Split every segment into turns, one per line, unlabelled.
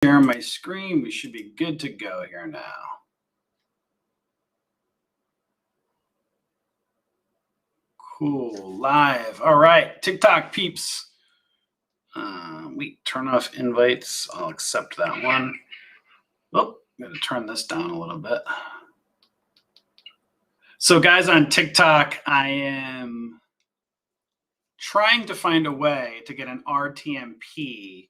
Share my screen. We should be good to go here now. Cool, live. All right, TikTok peeps. We turn off invites. I'll accept that one. Oh, I'm going to turn this down a little bit. So guys, on TikTok, I am trying to find a way to get an RTMP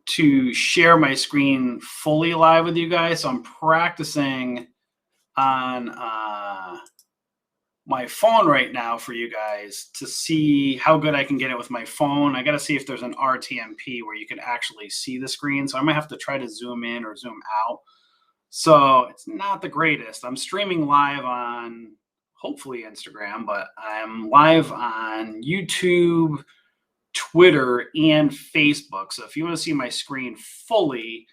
to share my screen fully live with you guys. So I'm practicing on my phone right now for you guys to see how good I can get it with my phone. I got to see if there's an RTMP where you can actually see the screen. So I might have to try to zoom in or zoom out. So it's not the greatest. I'm streaming live on hopefully Instagram, but I'm live on YouTube, Twitter, and Facebook. So if you want to see my screen fully,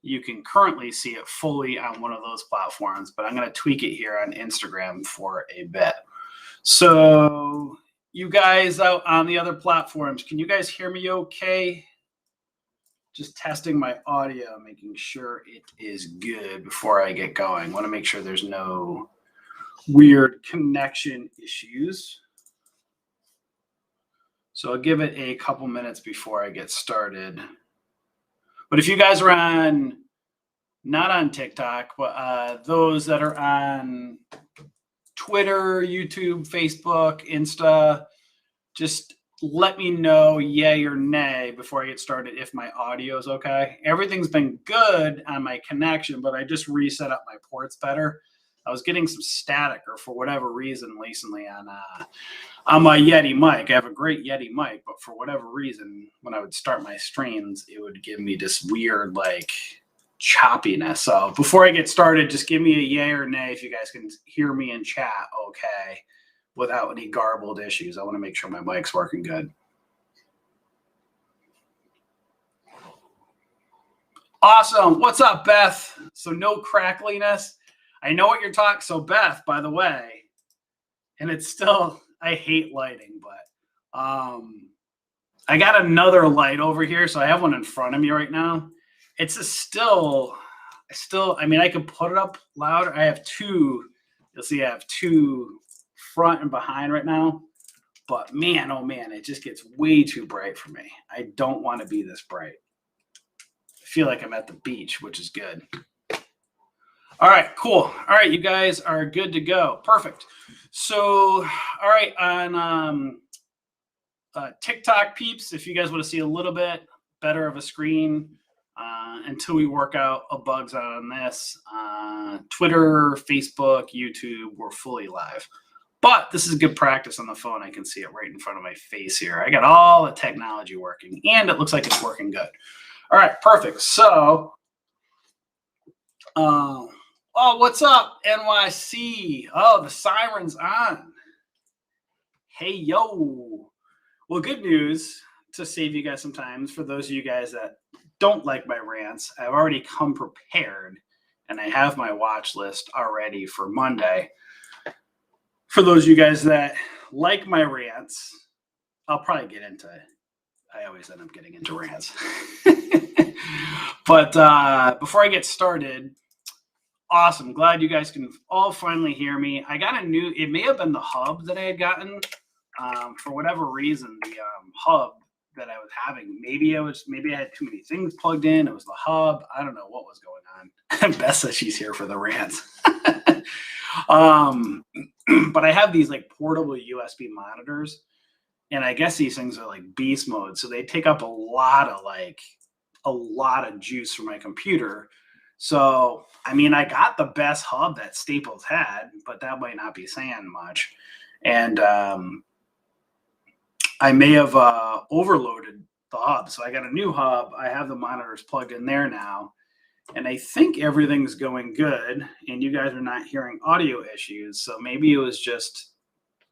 you can currently see it fully on one of those platforms, but I'm going to tweak it here on Instagram for a bit. So you guys out on the other platforms, can you guys hear me okay? Just testing my audio, making sure it is good before I get going. I want to make sure there's no weird connection issues. So I'll give it a couple minutes before I get started. But if you guys are not on TikTok, but those that are on Twitter, YouTube, Facebook, Insta, just let me know yay or nay before I get started if my audio is okay. Everything's been good on my connection, but I just reset up my ports better. I was getting some static or for whatever reason recently on my Yeti mic. I have a great Yeti mic, but for whatever reason, when I would start my streams, it would give me this weird like choppiness. So before I get started, just give me a yay or nay if you guys can hear me in chat okay without any garbled issues. I want to make sure my mic's working good. Awesome. What's up, Beth? So no crackliness. I know what you're talking. So Beth, by the way, and it's still, I hate lighting, but I got another light over here. So I have one in front of me right now. It's still, I mean, I can put it up louder. I have two, you'll see I have two front and behind right now. But man, oh man, it just gets way too bright for me. I don't want to be this bright. I feel like I'm at the beach, which is good. All right, cool. All right, you guys are good to go. Perfect. So, all right, on TikTok peeps, if you guys want to see a little bit better of a screen until we work out bugs out on this, Twitter, Facebook, YouTube, we're fully live. But this is good practice on the phone. I can see it right in front of my face here. I got all the technology working, and it looks like it's working good. All right, perfect. So, oh, what's up, NYC? Oh, the siren's on. Hey, yo. Well, good news to save you guys some time. For those of you guys that don't like my rants, I've already come prepared, and I have my watch list already for Monday. For those of you guys that like my rants, I'll probably get into it. I always end up getting into rants. But before I get started, awesome. Glad you guys can all finally hear me. I got a new, it may have been the hub that I had gotten. For whatever reason, the hub that I was having, maybe I had too many things plugged in. It was the hub. I don't know what was going on. Beth says she's here for the rants. But I have these like portable USB monitors, and I guess these things are like beast mode. So they take up a lot of juice from my computer. So, I mean, I got the best hub that Staples had, but that might not be saying much. And I may have overloaded the hub. So I got a new hub. I have the monitors plugged in there now. And I think everything's going good. And you guys are not hearing audio issues. So maybe it was just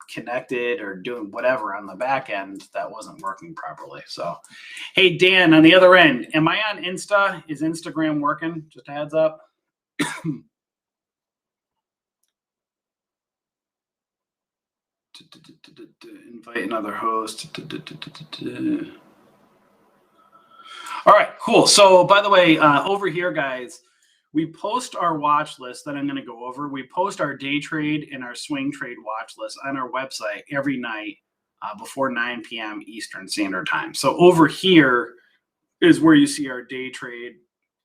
connected or doing whatever on the back end that wasn't working properly. So, hey, Dan, on the other end, am I on Insta? Is Instagram working? Just a heads up. Invite another host. All right, cool. So by the way, over here, guys, we post our watch list that I'm going to go over. We post our day trade and our swing trade watch list on our website every night before 9 p.m. Eastern Standard Time. So over here is where you see our day trade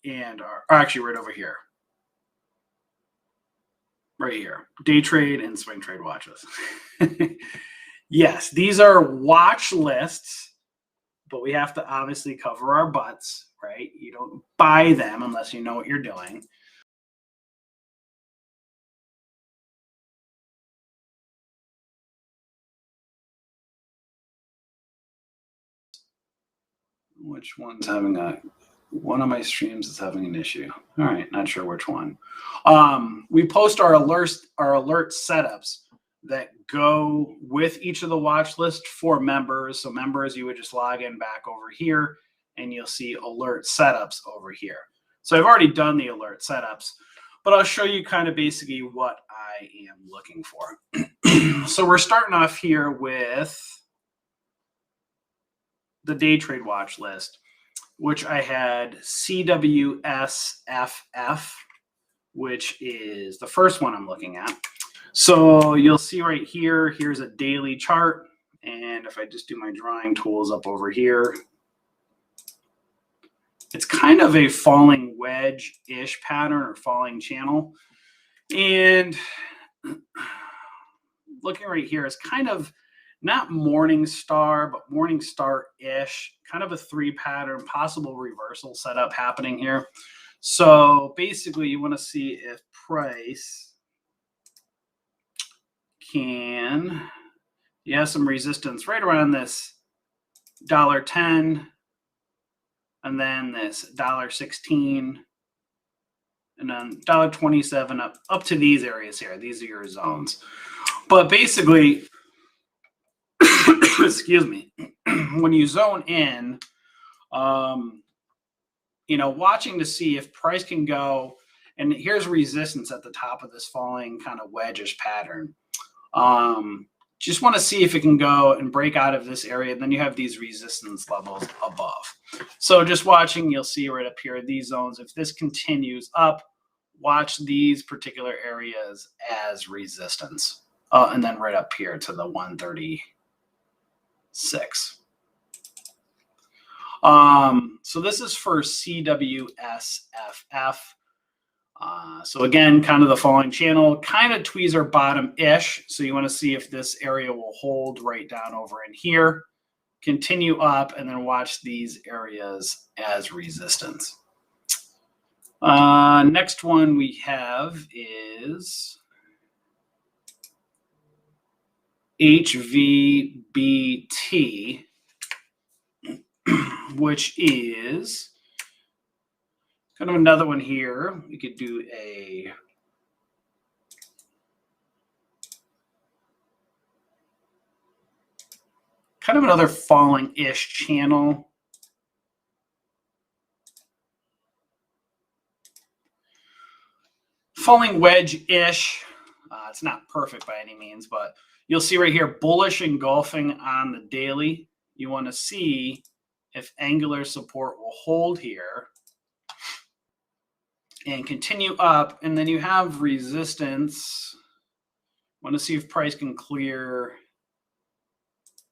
and actually right over here. Right here, day trade and swing trade watches. Yes, these are watch lists, but we have to obviously cover our butts, right? You don't buy them unless you know what you're doing. Which one's having one of my streams is having an issue. All right, not sure which one. We post our alert setups that go with each of the watch list for members. So members, you would just log in back over here and you'll see alert setups over here. So I've already done the alert setups, but I'll show you kind of basically what I am looking for. So we're starting off here with the day trade watch list, which I had CWSF, which is the first one I'm looking at. So you'll see right here, here's a daily chart. And if I just do my drawing tools up over here, it's kind of a falling wedge-ish pattern or falling channel. And looking right here is kind of not morning star, but morning star-ish, kind of a three pattern, possible reversal setup happening here. So basically you want to see if price can, you have some resistance right around this $1.10 and then this $1.16 and then $1.27 up to these areas here. These are your zones. But basically, excuse me, when you zone in, you know, watching to see if price can go, and here's resistance at the top of this falling kind of wedge-ish pattern. Just want to see if it can go and break out of this area. Then you have these resistance levels above. So just watching, you'll see right up here, these zones. If this continues up, watch these particular areas as resistance. And then right up here to the 136. So this is for CWSF. So again, kind of the falling channel, kind of tweezer bottom-ish. So you want to see if this area will hold right down over in here, continue up, and then watch these areas as resistance. Next one we have is HVBT, which is kind of another one here. We could do a kind of another falling-ish channel. Falling wedge-ish. It's not perfect by any means, but you'll see right here, bullish engulfing on the daily. You want to see if angular support will hold here and continue up, and then you have resistance. Want to see if price can clear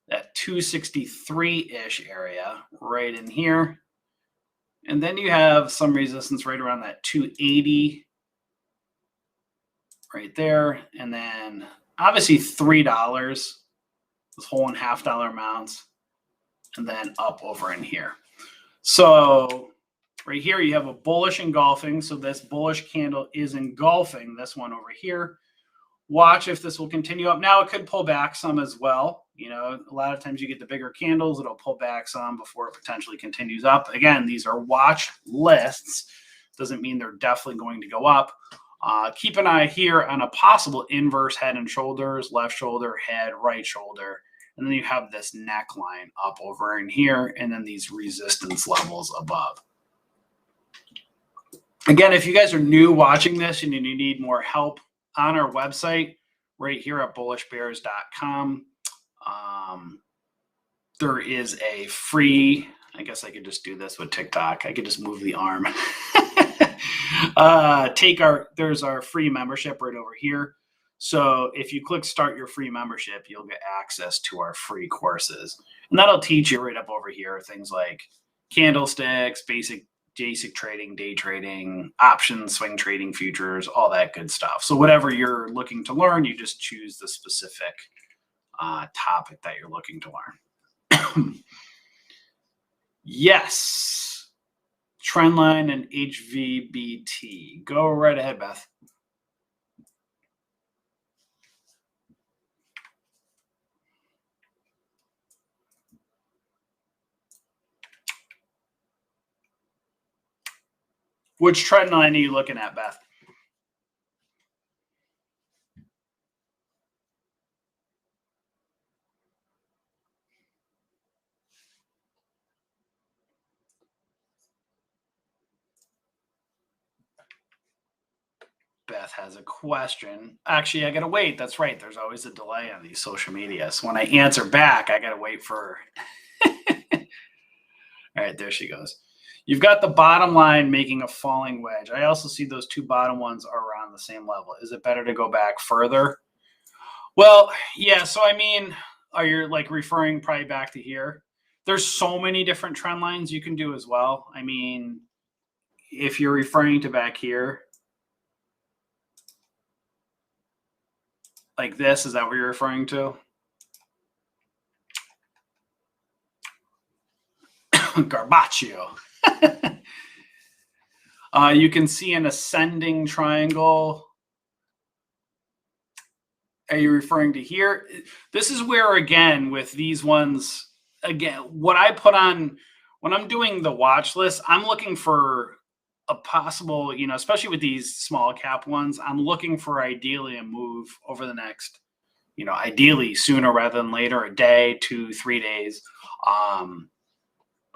that 263-ish area right in here. And then you have some resistance right around that 280 right there. And then obviously $3, this whole $1.5 amounts, and then up over in here. So right here, you have a bullish engulfing. So this bullish candle is engulfing this one over here. Watch if this will continue up. Now it could pull back some as well. You know, a lot of times you get the bigger candles, it'll pull back some before it potentially continues up. Again, these are watch lists. Doesn't mean they're definitely going to go up. Keep an eye here on a possible inverse head and shoulders, left shoulder, head, right shoulder. And then you have this neckline up over in here, and then these resistance levels above. Again, if you guys are new watching this and you need more help, on our website right here at bullishbears.com, there is a free I guess I could just do this with TikTok. I could just move the arm. There's our free membership right over here. So if you click start your free membership, you'll get access to our free courses. And that'll teach you right up over here things like candlesticks, basic trading, day trading, options, swing trading, futures, all that good stuff. So whatever you're looking to learn, you just choose the specific topic that you're looking to learn. Yes. Trendline and HVBT. Go right ahead, Beth. Which trend line are you looking at, Beth? Beth has a question. Actually, I got to wait. That's right. There's always a delay on these social media. So when I answer back, I got to wait for. All right, there she goes. You've got the bottom line making a falling wedge. I also see those two bottom ones are around the same level. Is it better to go back further? Well, yeah. So, I mean, are you like referring probably back to here? There's so many different trend lines you can do as well. I mean, if you're referring to back here, like this, is that what you're referring to? Garbaccio. You can see an ascending triangle. Are you referring to here? This is where, again, with these ones, again, what I put on when I'm doing the watch list, I'm looking for a possible, especially with these small cap ones, I'm looking for ideally a move over the next, ideally sooner rather than later, a day, 2, 3 days.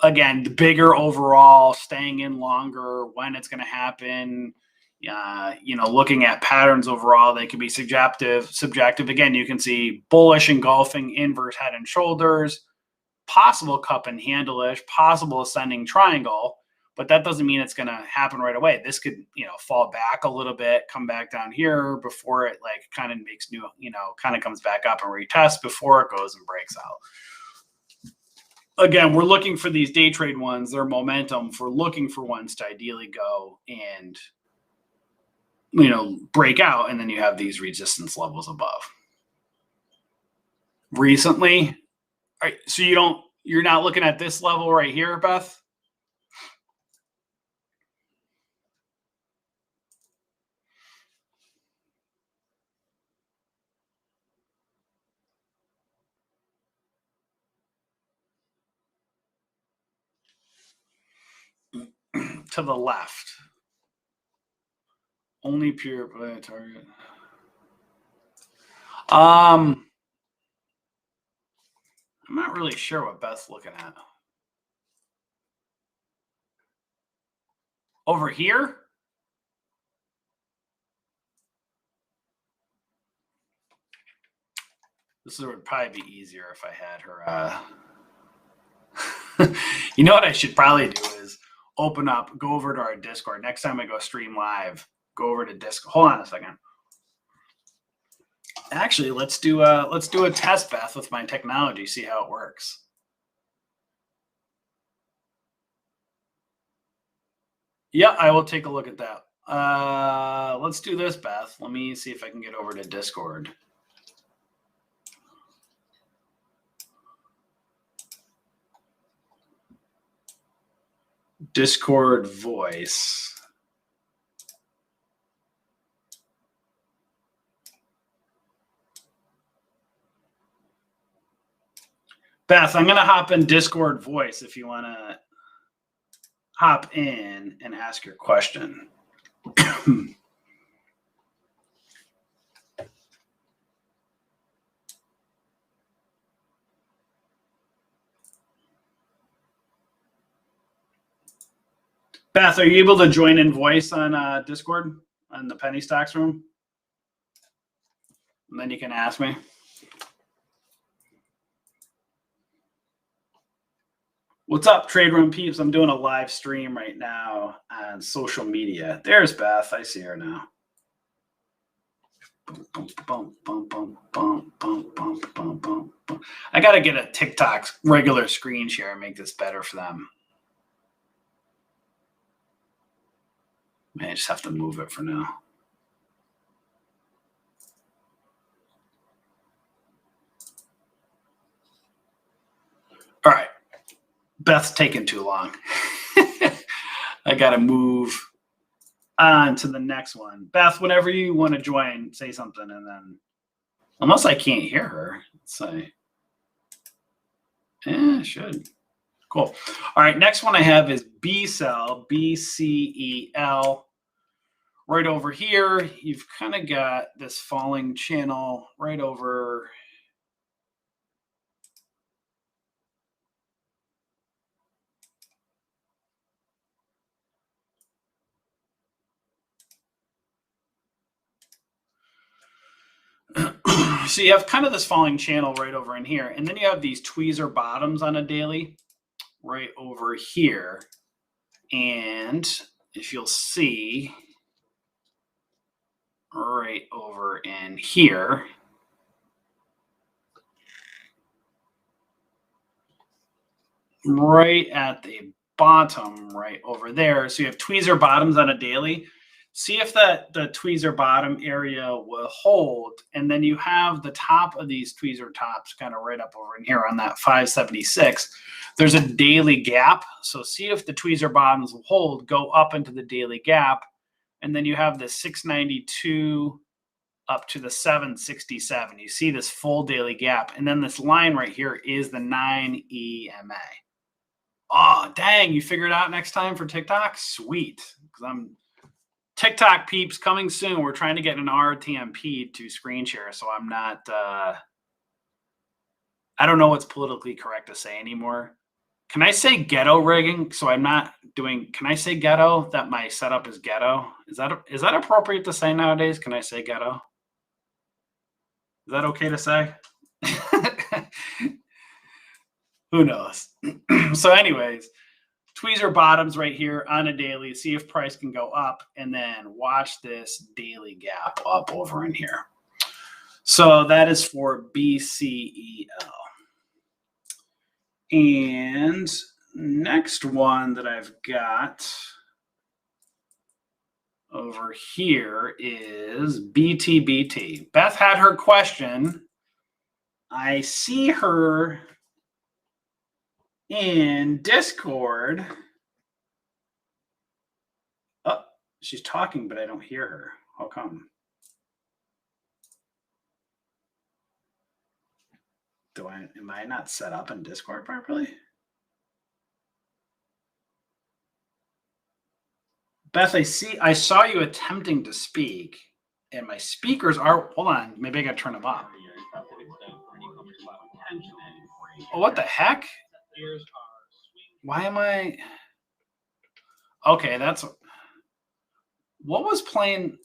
Again, the bigger overall, staying in longer, when it's going to happen, looking at patterns overall, they can be subjective. Again, you can see bullish engulfing, inverse head and shoulders, possible cup and handle-ish, possible ascending triangle, but that doesn't mean it's going to happen right away. This could, fall back a little bit, come back down here before it like kind of makes new, kind of comes back up and retests before it goes and breaks out. Again, we're looking for these day trade ones, their momentum. We're looking for ones to ideally go and, break out, and then you have these resistance levels above. Recently, so you're not looking at this level right here, Beth? To the left. Only pure play target. I'm not really sure what Beth's looking at. Over here? This would probably be easier if I had her. You know what I should probably do is open up, go over to our Discord. Next time I go stream live, go over to Discord. Hold on a second. Actually, let's do a test, Beth, with my technology, see how it works. Yeah, I will take a look at that. Let's do this, Beth. Let me see if I can get over to Discord. Discord voice. Beth, I'm going to hop in Discord voice if you want to hop in and ask your question. Beth, are you able to join in voice on Discord on the Penny Stocks room? And then you can ask me. What's up, Trade Room peeps? I'm doing a live stream right now on social media. There's Beth. I see her now. I got to get a TikTok regular screen share and make this better for them. I just have to move it for now. All right. Beth's taking too long. I got to move on to the next one. Beth, whenever you want to join, say something, and then, unless I can't hear her, let's say, yeah, I should. Cool. All right, next one I have is BCEL, BCEL. Right over here, you've kind of got this falling channel right over. So you have kind of this falling channel right over in here, and then you have these tweezer bottoms on a daily right over here. And if you'll see right over in here, right at the bottom right over there, so you have tweezer bottoms on a daily. See if the tweezer bottom area will hold, and then you have the top of these tweezer tops kind of right up over in here on that 576. There's a daily gap, so see if the tweezer bottoms will hold, go up into the daily gap, and then you have the 692 up to the 767. You see this full daily gap, and then this line right here is the 9 EMA. Oh, dang, you figure it out next time for TikTok? Sweet, because I'm TikTok peeps coming soon. We're trying to get an RTMP to screen share, so I'm not, I don't know what's politically correct to say anymore. Can I say ghetto rigging? So I'm not doing, can I say ghetto, that my setup is ghetto? Is that appropriate to say nowadays? Can I say ghetto? Is that okay to say? Who knows? So anyways, tweezer bottoms right here on a daily, see if price can go up, and then watch this daily gap up over in here. So that is for BCEL. And next one that I've got over here is BTBT. Beth had her question. I see her in Discord. Oh, she's talking, but I don't hear her. How come? Am I not set up in Discord properly? Beth, I saw you attempting to speak, and my speakers are, hold on, maybe I gotta turn them up. Oh, what the heck? Why am I? Okay, that's what was playing.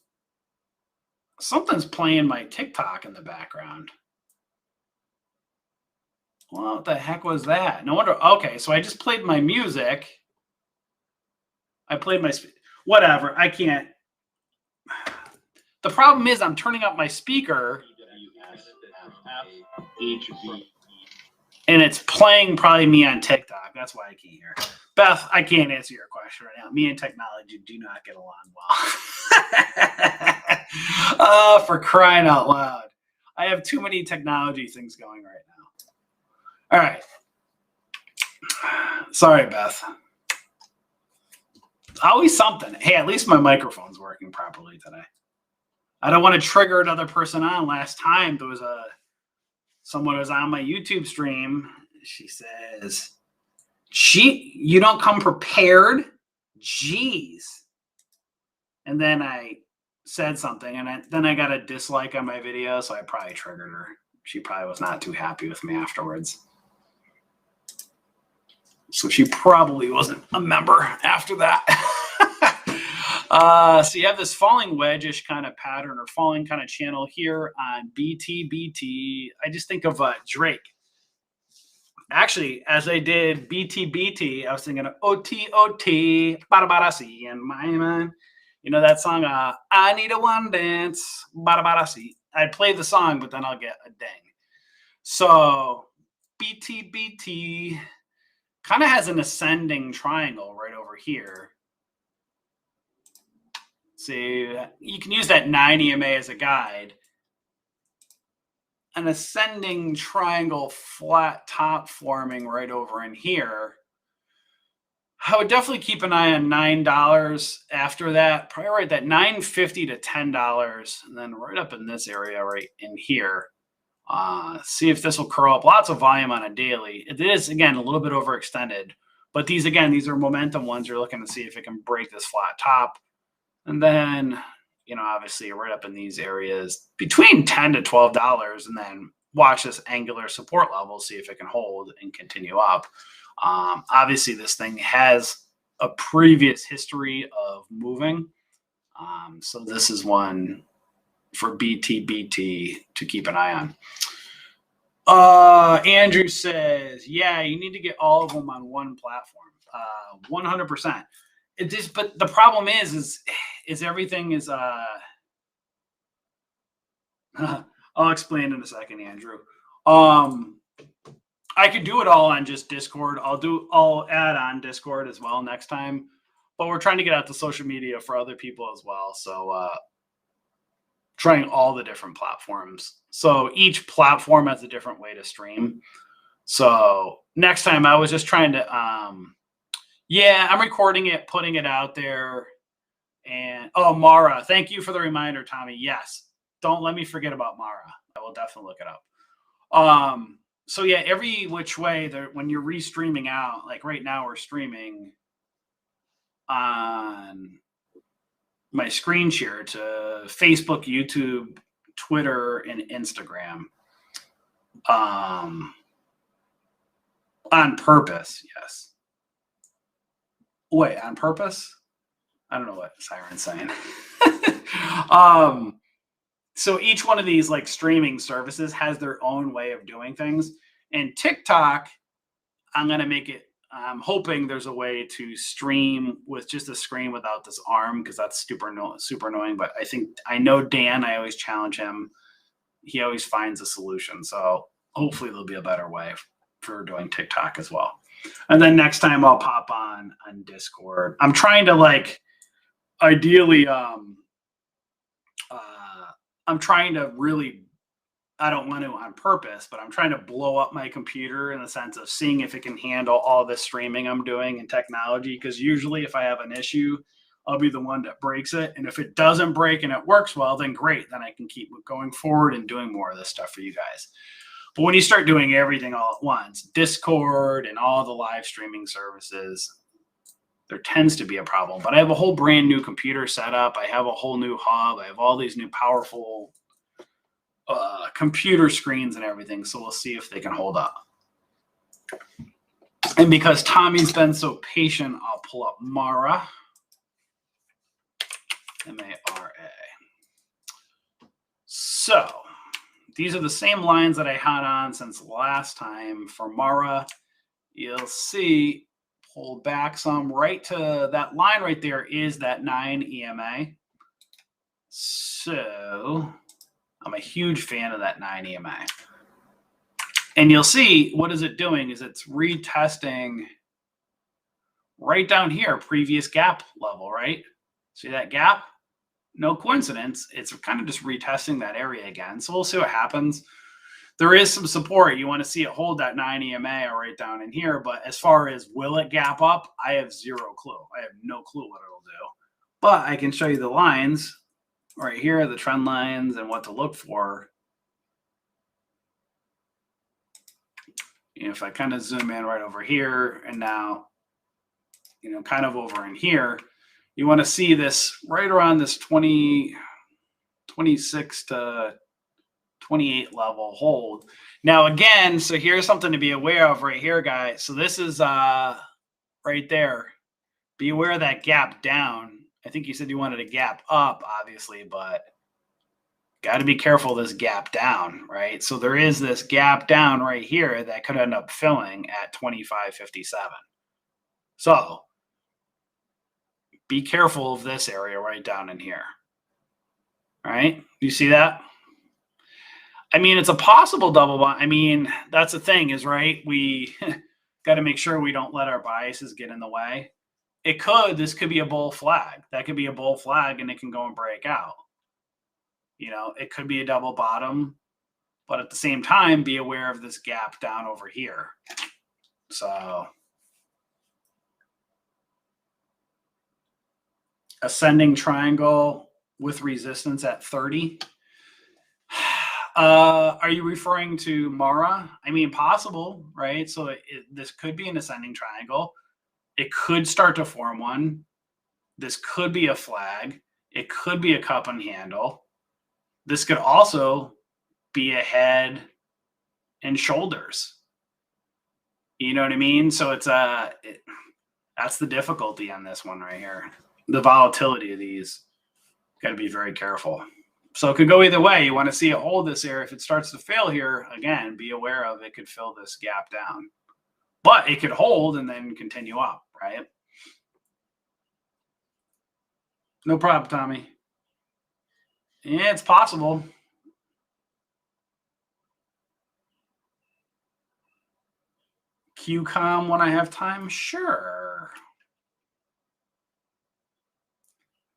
Something's playing my TikTok in the background. Well, what the heck was that? No wonder. Okay, so I just played my music. I played my, whatever. I can't. The problem is I'm turning up my speaker. And it's playing probably me on TikTok. That's why I can't hear. Beth, I can't answer your question right now. Me and technology do not get along well. Oh, for crying out loud. I have too many technology things going right now. All right. Sorry, Beth. Always something. Hey, at least my microphone's working properly today. I don't want to trigger another person on. Last time there was someone was on my YouTube stream. She says, you don't come prepared? Jeez. And then I said something, and then I got a dislike on my video, so I probably triggered her. She probably was not too happy with me afterwards. So she probably wasn't a member after that. So you have this falling wedge-ish kind of pattern or falling kind of channel here on BTBT. I just think of Drake. Actually, as I did BTBT, I was thinking of OT, bada bada see in my mind. You know that song, I Need a One Dance, bada bada see. I'd play the song, but then I'll get a ding. So BTBT kind of has an ascending triangle right over here. See, you can use that 9 EMA as a guide. An ascending triangle flat top forming right over in here. I would definitely keep an eye on $9 after that. Probably right that $9.50 to $10, and then right up in this area right in here. See if this will curl up. Lots of volume on a daily. It is, again, a little bit overextended. But these are momentum ones. You're looking to see if it can break this flat top. And then, obviously right up in these areas between $10 to $12, and then watch this angular support level, see if it can hold and continue up. Obviously, this thing has a previous history of moving. So this is one for BTBT to keep an eye on. Andrew says, yeah, you need to get all of them on one platform. 100%. But the problem is everything is, I'll explain in a second, Andrew. I could do it all on just Discord. I'll add on Discord as well next time, but we're trying to get out to social media for other people as well. So, trying all the different platforms. So each platform has a different way to stream. So next time I was just trying to, I'm recording it, putting it out there. And Mara, thank you for the reminder, Tommy. Yes. Don't let me forget about Mara. I will definitely look it up. So yeah, every which way when you're restreaming out, like right now we're streaming on my screen share to Facebook, YouTube, Twitter, and Instagram. On purpose, yes. Wait, on purpose? I don't know what Siren's saying. So each one of these like streaming services has their own way of doing things. And TikTok, I'm hoping there's a way to stream with just a screen without this arm, because that's super annoying. But I know Dan, I always challenge him. He always finds a solution. So hopefully there'll be a better way for doing TikTok as well. And then next time I'll pop on Discord. I'm trying to ideally, I'm trying to really, I don't want to on purpose, but I'm trying to blow up my computer in the sense of seeing if it can handle all the streaming I'm doing in technology. Because usually if I have an issue, I'll be the one that breaks it. And if it doesn't break and it works well, then great. Then I can keep going forward and doing more of this stuff for you guys. But when you start doing everything all at once, Discord and all the live streaming services, there tends to be a problem. But I have a whole brand new computer set up. I have a whole new hub. I have all these new powerful computer screens and everything. So we'll see if they can hold up. And because Tommy's been so patient, I'll pull up Mara. M-A-R-A. So these are the same lines that I had on since last time. For Mara, you'll see, pull back some right to that line right there is that 9 EMA. So I'm a huge fan of that 9 EMA. And you'll see what is it doing is it's retesting right down here, previous gap level, right? See that gap? No coincidence. It's kind of just retesting that area again. So we'll see what happens. There is some support. You want to see it hold that 9 EMA right down in here. But as far as will it gap up, I have zero clue. I have no clue what it'll do. But I can show you the lines right here, the trend lines and what to look for. If I kind of zoom in right over here and now, kind of over in here, you want to see this right around this 26 to 28 level hold. Now, again, so here's something to be aware of right here, guys. So this is right there. Be aware of that gap down. I think you said you wanted a gap up, obviously, but got to be careful of this gap down, right? So there is this gap down right here that could end up filling at 25.57. So be careful of this area right down in here. Right? You see that? I mean, it's a possible double bottom. I mean, that's the thing is, right? We got to make sure we don't let our biases get in the way. This could be a bull flag. That could be a bull flag and it can go and break out. You know, it could be a double bottom, but at the same time, be aware of this gap down over here. So ascending triangle with resistance at 30. Are you referring to Mara? I mean, possible, right? So this could be an ascending triangle. It could start to form one. This could be a flag. It could be a cup and handle. This could also be a head and shoulders. You know what I mean? So it's that's the difficulty on this one right here. The volatility of these, got to be very careful. So it could go either way. You want to see it hold this area. If it starts to fail here, again, be aware of it could fill this gap down. But it could hold and then continue up, right? No problem, Tommy. Yeah, it's possible. QCOM when I have time? Sure.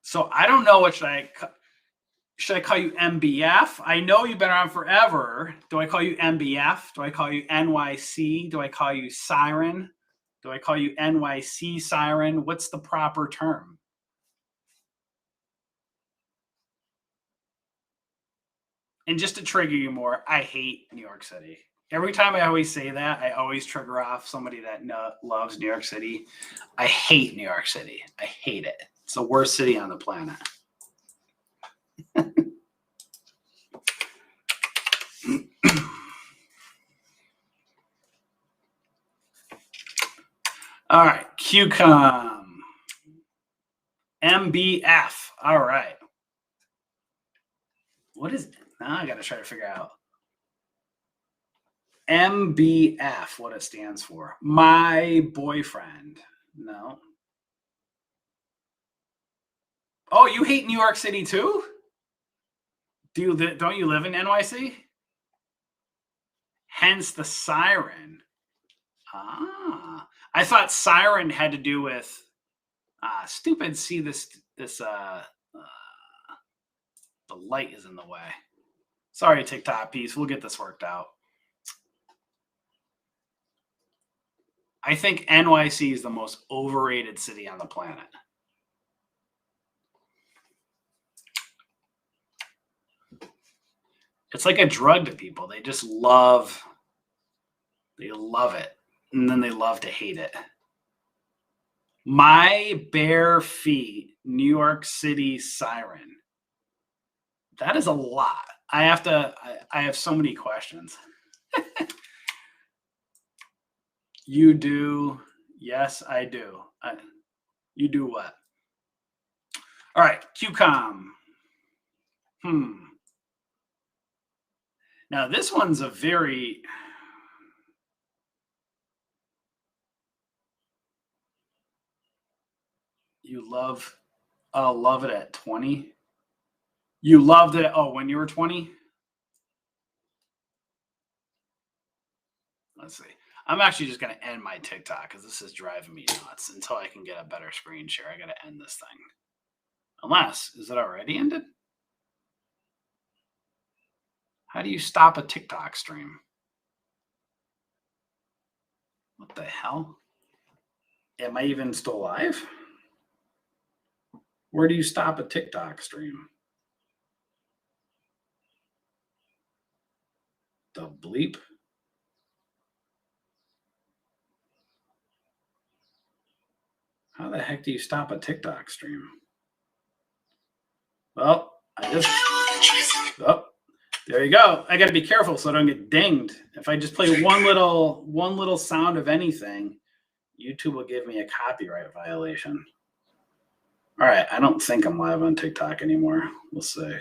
So I don't know what should I call you MBF? I know you've been around forever. Do I call you MBF? Do I call you NYC? Do I call you Siren? Do I call you NYC Siren? What's the proper term? And just to trigger you more, I hate New York City. Every time I always say that, I always trigger off somebody that loves New York City. I hate New York City. I hate it. It's the worst city on the planet. All right, QCOM. MBF. All right. What is it? Now I got to try to figure out. MBF, what it stands for. My boyfriend. No. Oh, you hate New York City too? Don't you live in NYC? Hence the siren. Ah, I thought siren had to do with stupid. See this the light is in the way. Sorry, TikTok piece. We'll get this worked out. I think NYC is the most overrated city on the planet. It's like a drug to people. They just love it. And then they love to hate it. My bare feet, New York City siren. That is a lot. I have so many questions. You do. Yes, I do. You do what? All right, QCOM. Now this one's a very love it at 20. You loved it. Oh, when you were 20? Let's see. I'm actually just going to end my TikTok because this is driving me nuts until I can get a better screen share. I got to end this thing. Unless, is it already ended? How do you stop a TikTok stream? What the hell? Am I even still live? Where do you stop a TikTok stream? The bleep? How the heck do you stop a TikTok stream? Well, there you go. I got to be careful so I don't get dinged. If I just play one little sound of anything, YouTube will give me a copyright violation. All right, I don't think I'm live on TikTok anymore. We'll see.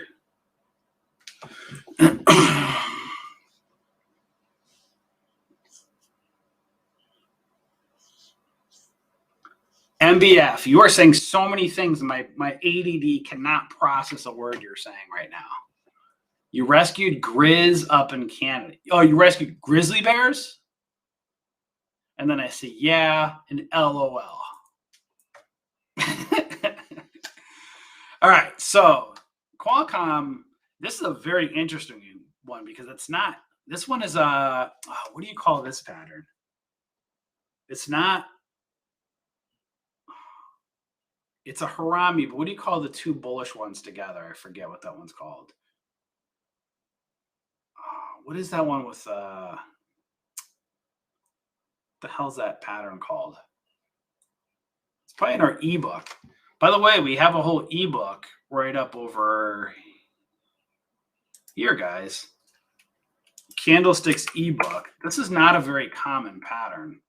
MBF, you are saying so many things. My ADD cannot process a word you're saying right now. You rescued Grizz up in Canada. Oh, you rescued grizzly bears? And then I say, yeah, and LOL. All right, so Qualcomm, this is a very interesting one because it's not, this one is what do you call this pattern? It's not, it's a harami, but what do you call the two bullish ones together? I forget what that one's called. What is that one with, the hell's that pattern called? It's probably in our ebook. By the way, we have a whole ebook right up over here, guys. Candlesticks ebook. This is not a very common pattern.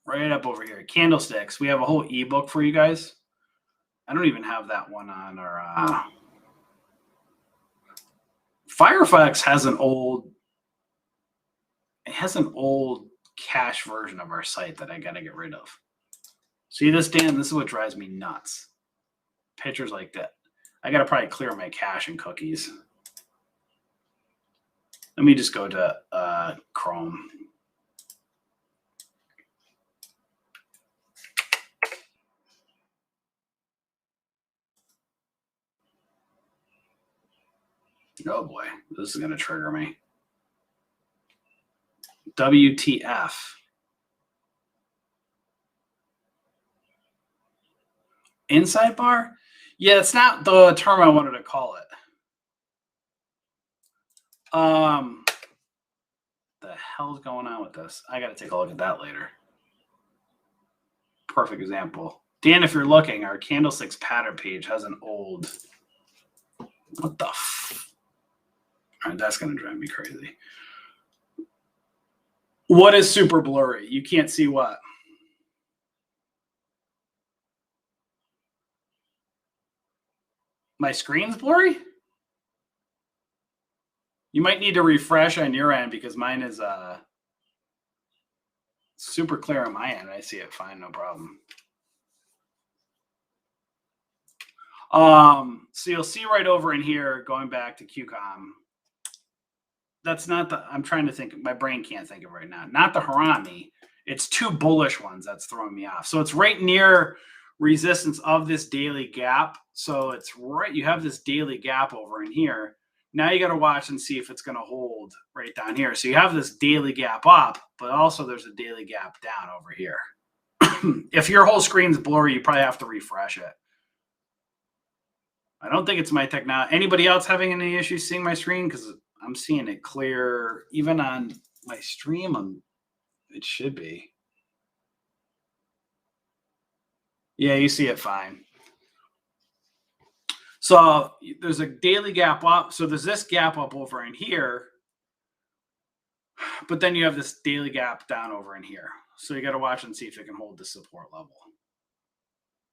Right up over here, candlesticks. We have a whole ebook for you guys. I don't even have that one on our Firefox has an old, it has an old cache version of our site that I got to get rid of. See this, Dan? This is what drives me nuts. Pictures like that. I got to probably clear my cache and cookies. Let me just go to Chrome. Oh boy, this is going to trigger me. WTF. Inside bar? Yeah, it's not the term I wanted to call it. The hell's going on with this? I got to take a look at that later. Perfect example. Dan, if you're looking, our candlesticks pattern page has an old, what the f? All right, that's going to drive me crazy. What is super blurry? You can't see what? My screen's blurry? You might need to refresh on your end because mine is super clear on my end. I see it fine, no problem. So you'll see right over in here, going back to QCOM. That's not the, I'm trying to think, my brain can't think of right now. Not the harami. It's two bullish ones that's throwing me off. So it's right near resistance of this daily gap. So it's right, you have this daily gap over in here. Now you got to watch and see if it's going to hold right down here. So you have this daily gap up, but also there's a daily gap down over here. If your whole screen's blurry, you probably have to refresh it. I don't think it's my technology. Anybody else having any issues seeing my screen? Because I'm seeing it clear. Even on my stream, it should be. Yeah, you see it fine. So there's a daily gap up. So there's this gap up over in here. But then you have this daily gap down over in here. So you got to watch and see if it can hold the support level.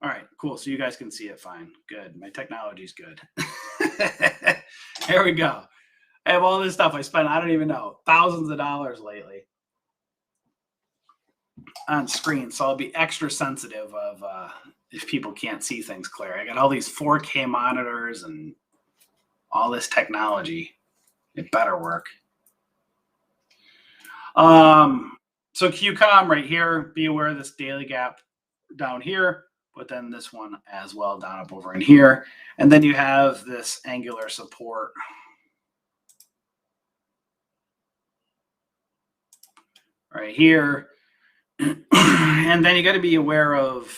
All right, cool. So you guys can see it fine. Good. My technology's good. Here we go. I have all this stuff I spent, I don't even know, thousands of dollars lately on screen. So I'll be extra sensitive of if people can't see things clear. I got all these 4K monitors and all this technology. It better work. So QCOM right here, be aware of this daily gap down here, but then this one as well down up over in here. And then you have this angular support right here. And then you got to be aware of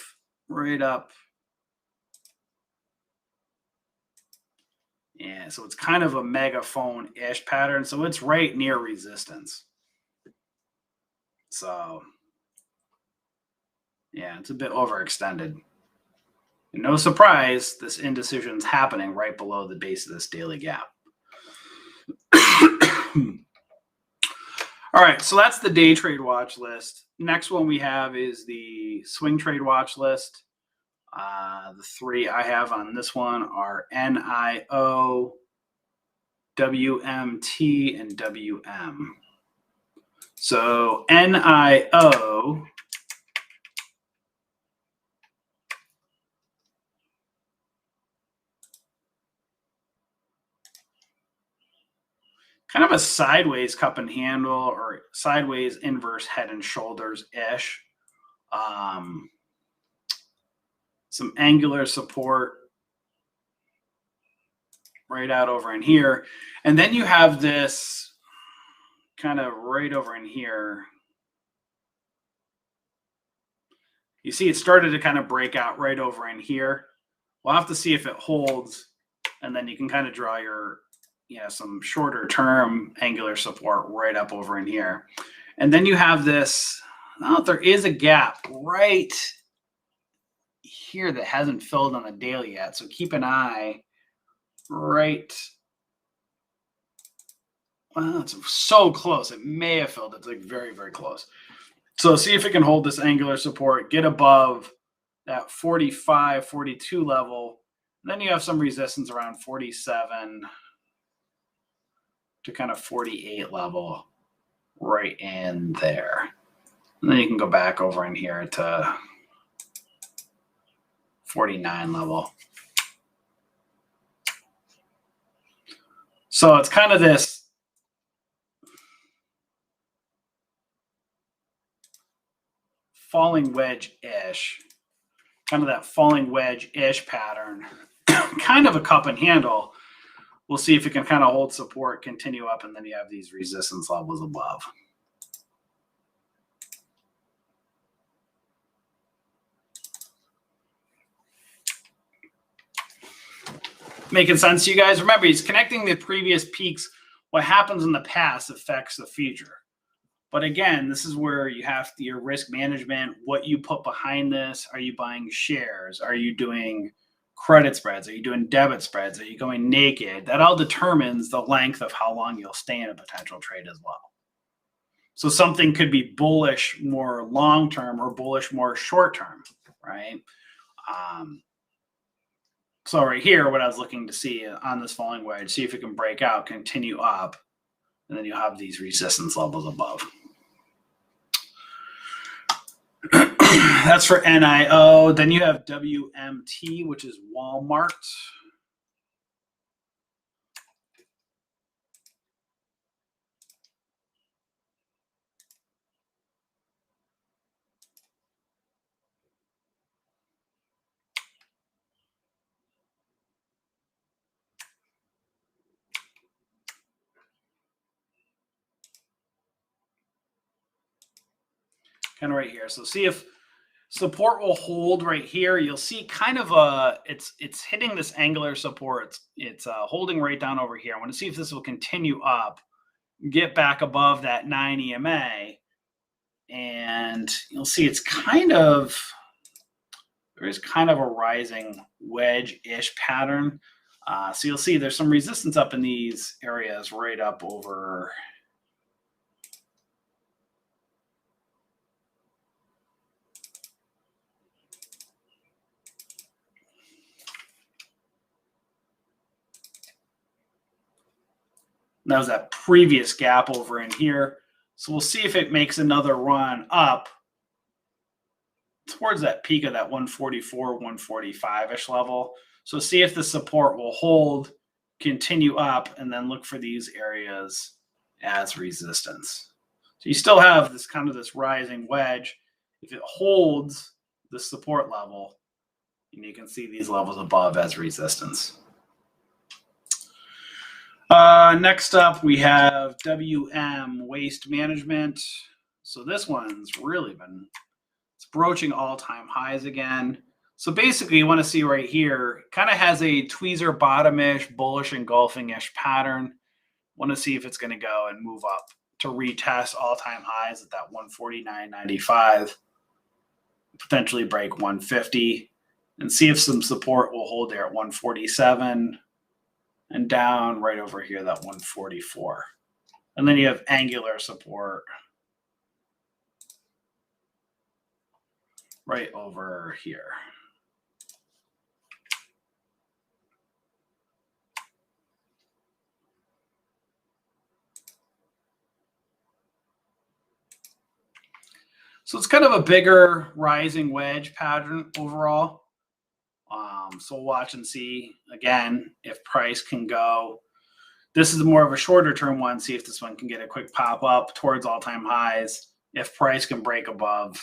right up. Yeah, so it's kind of a megaphone-ish pattern. So it's right near resistance. So yeah, it's a bit overextended. And no surprise, this indecision's happening right below the base of this daily gap. All right, so that's the day trade watch list. Next one we have is the swing trade watch list. The three I have on this one are NIO, WMT, and WM. So NIO kind of a sideways cup and handle or sideways inverse head and shoulders-ish. Some angular support right out over in here. And then you have this kind of right over in here. You see it started to kind of break out right over in here. We'll have to see if it holds, and then you can kind of draw your, some shorter term angular support right up over in here. And then you have this, there is a gap right here that hasn't filled on the daily yet. So keep an eye right. Well, it's so close. It may have filled. It's like very, very close. So see if it can hold this angular support, get above that 45, 42 level. And then you have some resistance around 47 to kind of 48 level right in there. And then you can go back over in here to 49 level. So it's kind of this falling wedge-ish, kind of that falling wedge-ish pattern, kind of a cup and handle. We'll see if it can kind of hold support, continue up, and then you have these resistance levels above. Making sense to you guys? Remember, he's connecting the previous peaks. What happens in the past affects the future. But again, this is where you have your risk management, what you put behind this. Are you buying shares? Are you doing credit spreads? Are you doing debit spreads? Are you going naked? That all determines the length of how long you'll stay in a potential trade as well. So something could be bullish more long-term or bullish more short-term, right? So right here, what I was looking to see on this falling wedge, see if it can break out, continue up, and then you'll have these resistance levels above. That's for NIO. Then you have WMT, which is Walmart. Kind of right here. So see if support will hold right here. You'll see kind of it's hitting this angular support. It's holding right down over here. I want to see if this will continue up, get back above that 9 EMA, and you'll see it's kind of, there is kind of a rising wedge-ish pattern. So you'll see there's some resistance up in these areas right up over. That was that previous gap over in here. So we'll see if it makes another run up towards that peak of that 144, 145-ish level. So see if the support will hold, continue up, and then look for these areas as resistance. So you still have this kind of this rising wedge. If it holds the support level, and you can see these levels above as resistance. Next up, we have WM, Waste Management. So this one's really been, it's broaching all-time highs again. So basically, you want to see right here, kind of has a tweezer bottom-ish, bullish engulfing-ish pattern. Want to see if it's going to go and move up to retest all-time highs at that 149.95, potentially break 150, and see if some support will hold there at 147. And down right over here, that 144. And then you have angular support right over here. So it's kind of a bigger rising wedge pattern overall. So we'll watch and see again if price can go. This is more of a shorter term one. See if this one can get a quick pop up towards all-time highs. If price can break above,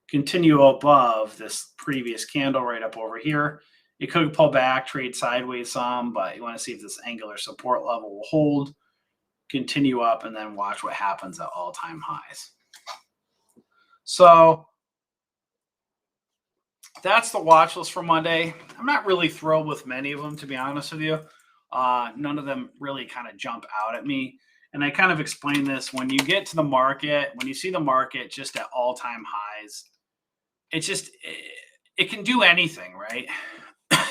continue above this previous candle right up over here. It could pull back, trade sideways some, but you want to see if this angular support level will hold, continue up, and then watch what happens at all-time highs. So that's the watch list for Monday. I'm not really thrilled with many of them, to be honest with you. None of them really kind of jump out at me. And I kind of explained this. When you get to the market, when you see the market just at all-time highs, it can do anything, right?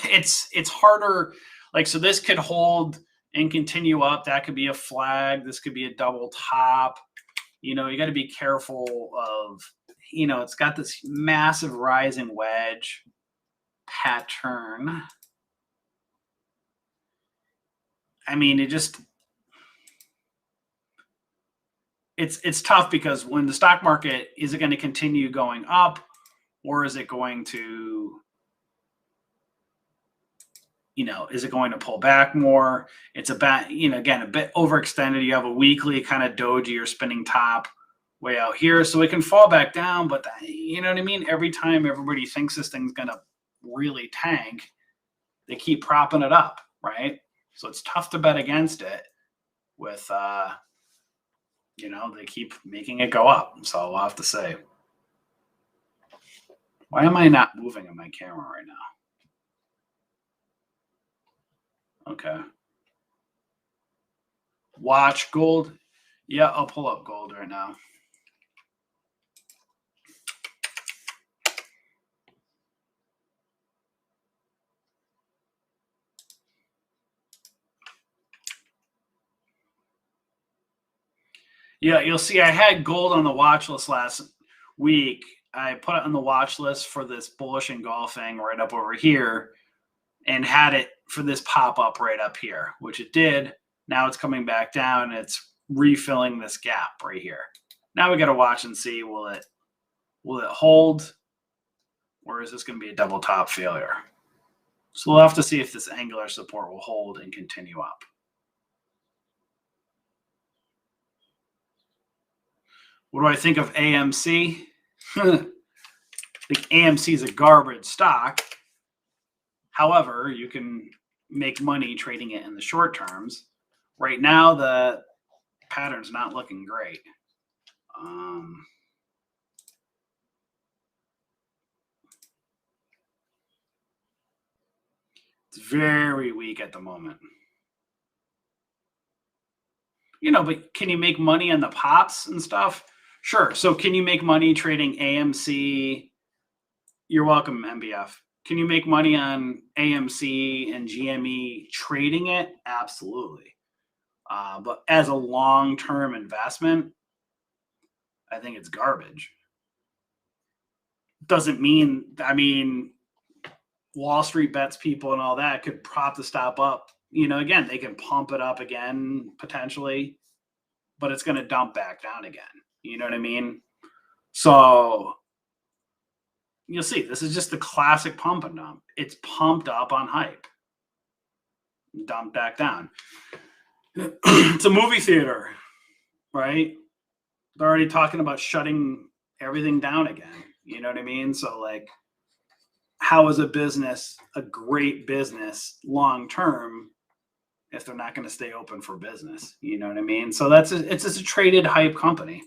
It's harder. Like, so this could hold and continue up. That could be a flag. This could be a double top. You got to be careful of, it's got this massive rising wedge pattern. I mean, it's tough because when the stock market, is it going to continue going up, or is it going to, is it going to pull back more? It's about, again, a bit overextended. You have a weekly kind of doji or spinning top way out here, so it can fall back down. But you know what I mean? Every time everybody thinks this thing's going to really tank, they keep propping it up, right? So it's tough to bet against it with, they keep making it go up. So I'll have to say, why am I not moving on my camera right now? Okay. Watch gold. Yeah, I'll pull up gold right now. Yeah, you'll see I had gold on the watch list last week. I put it on the watch list for this bullish engulfing right up over here and had it for this pop up right up here, which it did. Now it's coming back down. It's refilling this gap right here. Now we got to watch and see, will it hold, or is this going to be a double top failure? So we'll have to see if this angular support will hold and continue up. What do I think of AMC? I think AMC is a garbage stock. However, you can make money trading it in the short terms. Right now, the pattern's not looking great. It's very weak at the moment. But can you make money on the pops and stuff? Sure. So can you make money trading AMC? You're welcome, MBF. Can you make money on AMC and GME trading it? Absolutely. But as a long-term investment, I think it's garbage. Doesn't mean, Wall Street bets people and all that could prop the stop up. Again, they can pump it up again, potentially, but it's going to dump back down again. You know what I mean? So you'll see, this is just the classic pump and dump. It's pumped up on hype, dumped back down. It's a movie theater, right? They're already talking about shutting everything down again. You know what I mean? So, like, how is a business a great business long term if they're not going to stay open for business? You know what I mean? So it's just a traded hype company.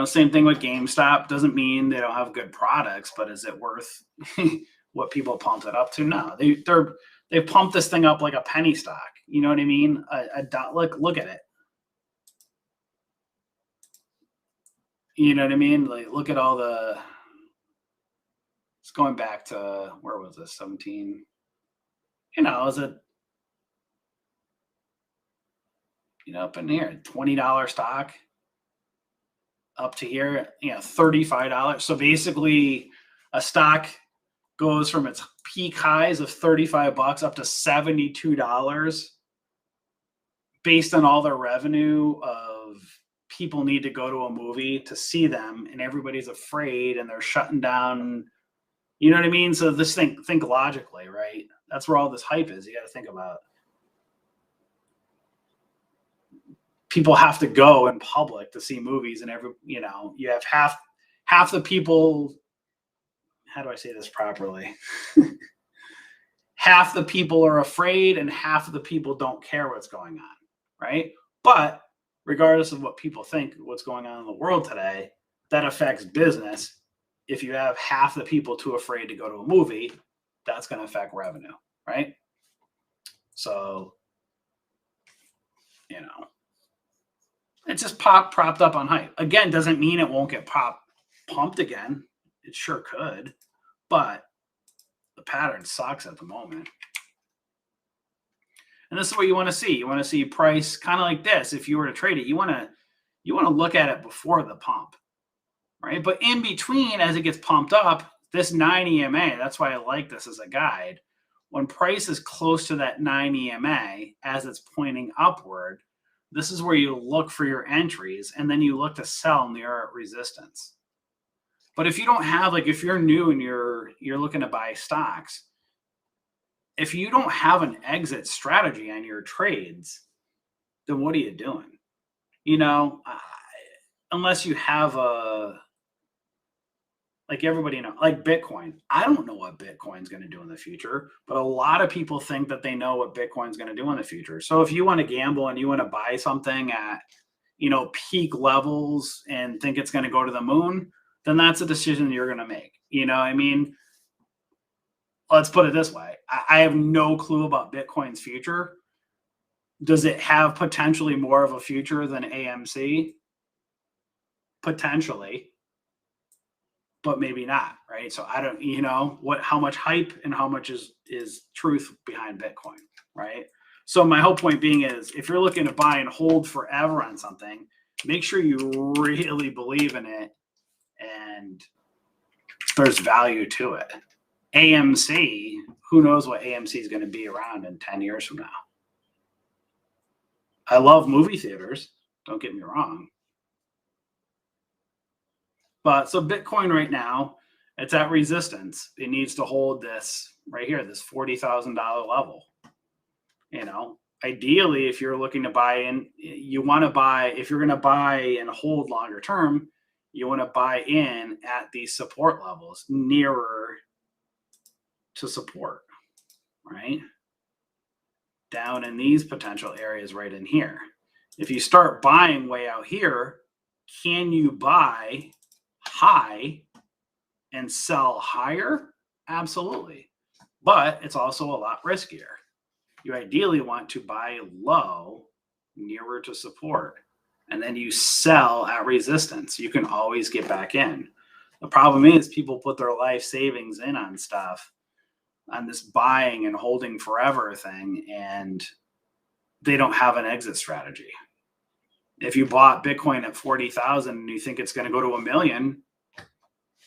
Same thing with GameStop. Doesn't mean they don't have good products, but is it worth what people pumped it up to? No, they pumped this thing up like a penny stock. You know what I mean? Look at it. You know what I mean? Like, look at all the. It's going back to, where was this? 17. Is it? Up in here, $20 stock. Up to here, $35. So basically, a stock goes from its peak highs of $35 up to $72 based on all the revenue of people need to go to a movie to see them, and everybody's afraid and they're shutting down. You know what I mean? So this think logically, right? That's where all this hype is. You got to think about. People have to go in public to see movies, and you have half the people. How do I say this properly? Half the people are afraid, and half of the people don't care what's going on, right? But regardless of what people think, what's going on in the world today, that affects business. If you have half the people too afraid to go to a movie, that's going to affect revenue, right? So, it's just propped up on hype. Again, doesn't mean it won't get pumped again. It sure could, but the pattern sucks at the moment. And this is what you want to see. You want to see price kind of like this. If you were to trade it, you want to look at it before the pump, right? But in between, as it gets pumped up, this 9 EMA, that's why I like this as a guide. When price is close to that 9 EMA, as it's pointing upward, this is where you look for your entries, and then you look to sell near resistance. But if you don't have, like, if you're new and you're looking to buy stocks, if you don't have an exit strategy on your trades, then what are you doing? Unless you have like everybody like Bitcoin. I don't know what Bitcoin's going to do in the future, but a lot of people think that they know what Bitcoin's going to do in the future. So if you want to gamble and you want to buy something at, peak levels and think it's going to go to the moon, then that's a decision you're going to make. Let's put it this way. I have no clue about Bitcoin's future. Does it have potentially more of a future than AMC? Potentially. But maybe not, right? So I don't, how much hype and how much is truth behind Bitcoin, right? So my whole point being is, if you're looking to buy and hold forever on something, make sure you really believe in it and there's value to it. AMC, who knows what AMC is going to be around in 10 years from now? I love movie theaters, don't get me wrong. But so Bitcoin right now, it's at resistance. It needs to hold this right here, this $40,000 level. Ideally, if you're looking to buy in, you want to buy, if you're going to buy and hold longer term, you want to buy in at these support levels nearer to support, right? Down in these potential areas right in here. If you start buying way out here, can you buy high and sell higher? Absolutely. But it's also a lot riskier. You ideally want to buy low, nearer to support, and then you sell at resistance. You can always get back in. The problem is people put their life savings in on stuff, on this buying and holding forever thing, and they don't have an exit strategy. If you bought Bitcoin at 40,000 and you think it's going to go to 1 million,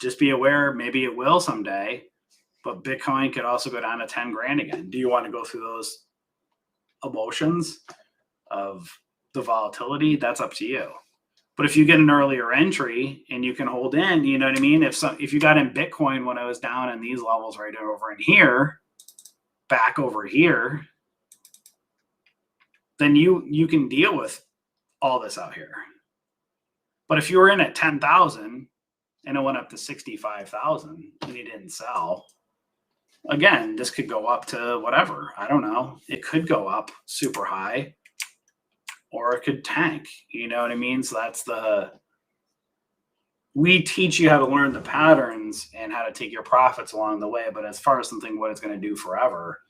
just be aware, maybe it will someday, but Bitcoin could also go down to 10 grand again. Do you want to go through those emotions of the volatility? That's up to you. But if you get an earlier entry and you can hold in, you know what I mean? If you got in Bitcoin when I was down in these levels right over in here, back over here, then you can deal with all this out here. But if you were in at 10,000 and it went up to 65,000 and you didn't sell, again, this could go up to whatever. I don't know. It could go up super high or it could tank. You know what I mean? So we teach you how to learn the patterns and how to take your profits along the way. But as far as something, what it's going to do forever,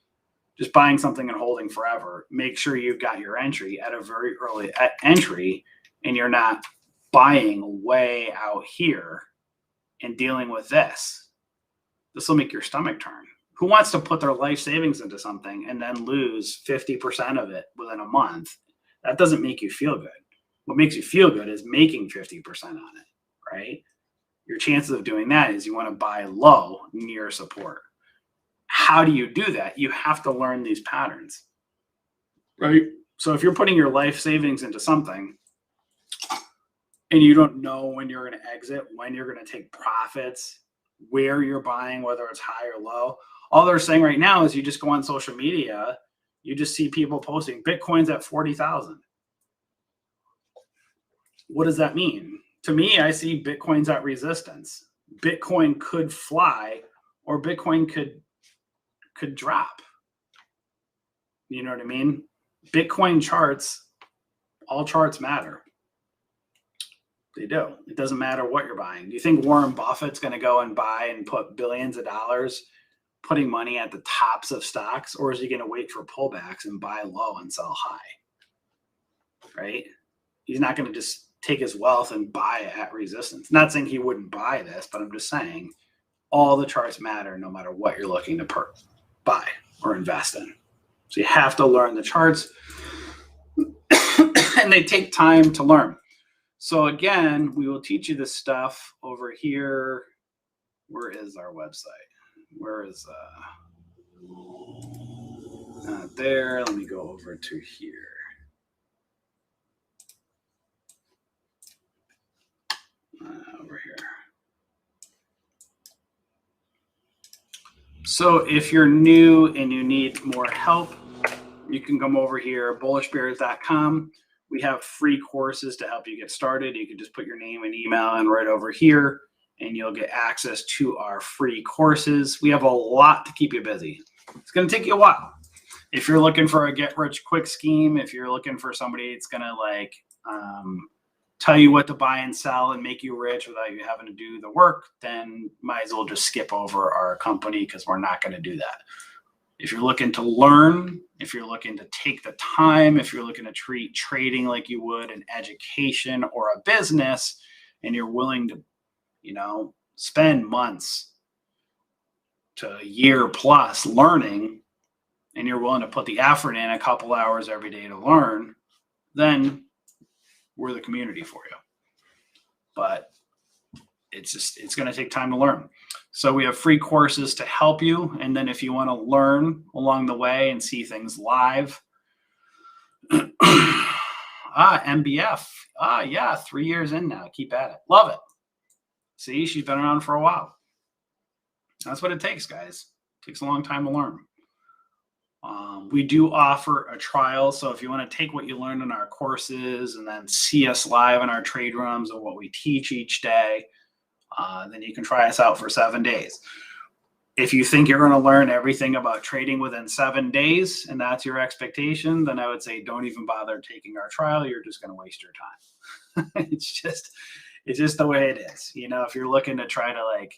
just buying something and holding forever, make sure you've got your entry at a very early entry and you're not buying way out here and dealing with this. This will make your stomach turn. Who wants to put their life savings into something and then lose 50% of it within a month? That doesn't make you feel good. What makes you feel good is making 50% on it, right? Your chances of doing that is you want to buy low near support. How do you do that? You have to learn these patterns, right? So if you're putting your life savings into something, and you don't know when you're going to exit, when you're going to take profits, where you're buying, whether it's high or low. All they're saying right now is you just go on social media, you just see people posting Bitcoin's at 40,000. What does that mean? To me, I see Bitcoin's at resistance. Bitcoin could fly, or Bitcoin could drop. You know what I mean? Bitcoin charts, all charts matter. They do. It doesn't matter what you're buying. Do you think Warren Buffett's going to go and buy and put billions of dollars putting money at the tops of stocks, or is he going to wait for pullbacks and buy low and sell high? Right? He's not going to just take his wealth and buy it at resistance. Not saying he wouldn't buy this, but I'm just saying all the charts matter no matter what you're looking to buy or invest in. So you have to learn the charts, and they take time to learn. So again, we will teach you this stuff over here. Where is our website? Where is not there? Let me go over to here. Over here. So if you're new and you need more help, you can come over here, bullishbears.com. We have free courses to help you get started. You can just put your name and email in right over here, and you'll get access to our free courses. We have a lot to keep you busy. It's going to take you a while. If you're looking for a get-rich-quick scheme, if you're looking for somebody that's going to like tell you what to buy and sell and make you rich without you having to do the work, then might as well just skip over our company, because we're not going to do that. If you're looking to learn, if you're looking to take the time, if you're looking to treat trading like you would an education or a business, and you're willing to, spend months to a year plus learning, and you're willing to put the effort in a couple hours every day to learn, then we're the community for you. But it's going to take time to learn. So we have free courses to help you. And then if you want to learn along the way and see things live, MBF. Yeah, 3 years in now. Keep at it. Love it. See, she's been around for a while. That's what it takes, guys. It takes a long time to learn. We do offer a trial. So if you want to take what you learned in our courses and then see us live in our trade rooms and what we teach each day, then you can try us out for 7 days. If you think you're going to learn everything about trading within 7 days and that's your expectation, then I would say don't even bother taking our trial. You're just going to waste your time. It's just the way it is. If you're looking to try to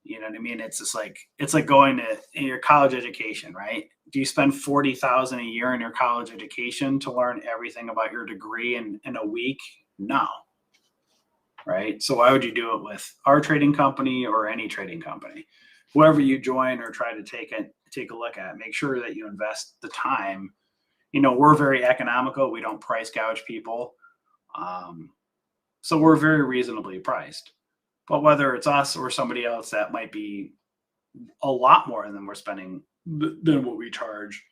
you know what I mean? It's like going to in your college education, right? Do you spend $40,000 a year in your college education to learn everything about your degree in a week? No. Right? So why would you do it with our trading company or any trading company? Whoever you join or try to take a look at, make sure that you invest the time. We're very economical. We don't price gouge people. So we're very reasonably priced. But whether it's us or somebody else that might be a lot more than we're spending than what we charge,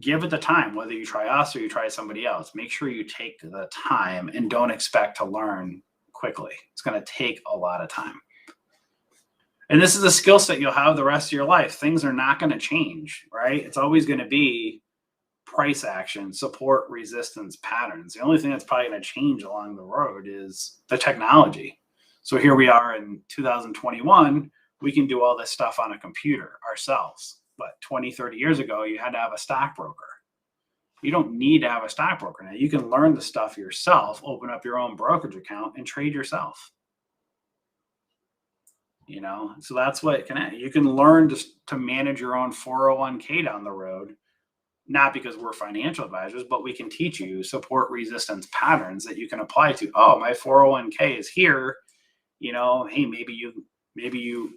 give it the time, whether you try us or you try somebody else. Make sure you take the time and don't expect to learn quickly. It's going to take a lot of time. And this is a skill set you'll have the rest of your life. Things are not going to change, right? It's always going to be price action, support, resistance, patterns. The only thing that's probably going to change along the road is the technology. So here we are in 2021, we can do all this stuff on a computer ourselves. But 20, 30 years ago, you had to have a stockbroker. You don't need to have a stockbroker now. You can learn the stuff yourself, open up your own brokerage account and trade yourself. So that's what you can learn just to manage your own 401k down the road. Not because we're financial advisors, but we can teach you support, resistance, patterns that you can apply to. Oh, my 401k is here. Hey, maybe you,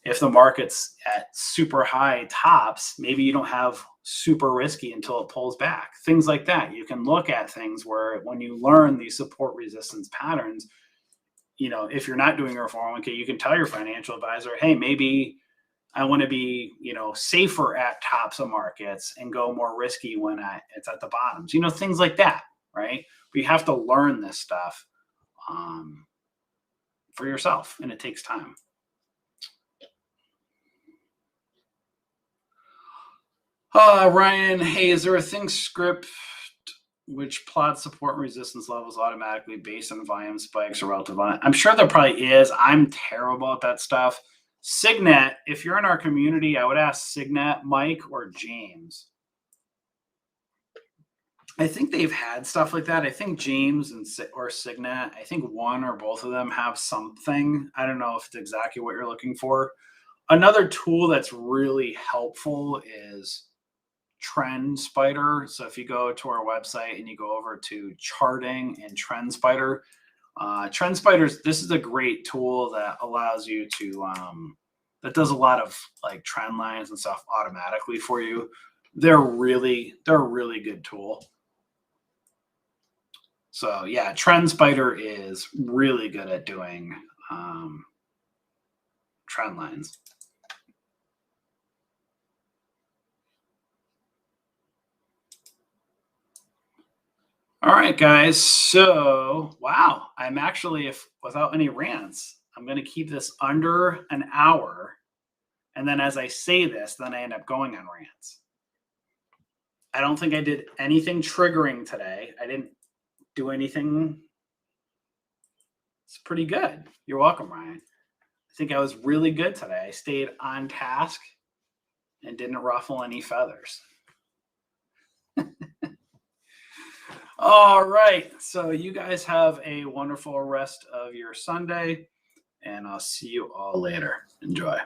if the market's at super high tops, maybe you don't have super risky until it pulls back. Things like that. You can look at things where when you learn these support resistance patterns, if you're not doing your 401k, you can tell your financial advisor, hey, maybe I want to be, safer at tops of markets and go more risky when it's at the bottoms, things like that. Right. But you have to learn this stuff. for yourself, and it takes time. Ryan, hey, is there a thing script which plots support and resistance levels automatically based on volume spikes or relative volume? I'm sure there probably is. I'm terrible at that stuff. Signet, if you're in our community, I would ask Signet, Mike, or James. I think they've had stuff like that. I think James or Signet, I think one or both of them have something. I don't know if it's exactly what you're looking for. Another tool that's really helpful is Trend Spider. So if you go to our website and you go over to charting and Trend Spider, Trend Spiders, this is a great tool that allows you to that does a lot of like trend lines and stuff automatically for you. They're a really good tool. So yeah, Trend Spider is really good at doing trend lines. All right, guys. So, wow, I'm actually, if without any rants, I'm going to keep this under an hour. And then as I say this, then I end up going on rants. I don't think I did anything triggering today. I didn't do anything. It's pretty good. You're welcome, Ryan. I think I was really good today. I stayed on task and didn't ruffle any feathers. All right. So you guys have a wonderful rest of your Sunday, and I'll see you all later. Enjoy.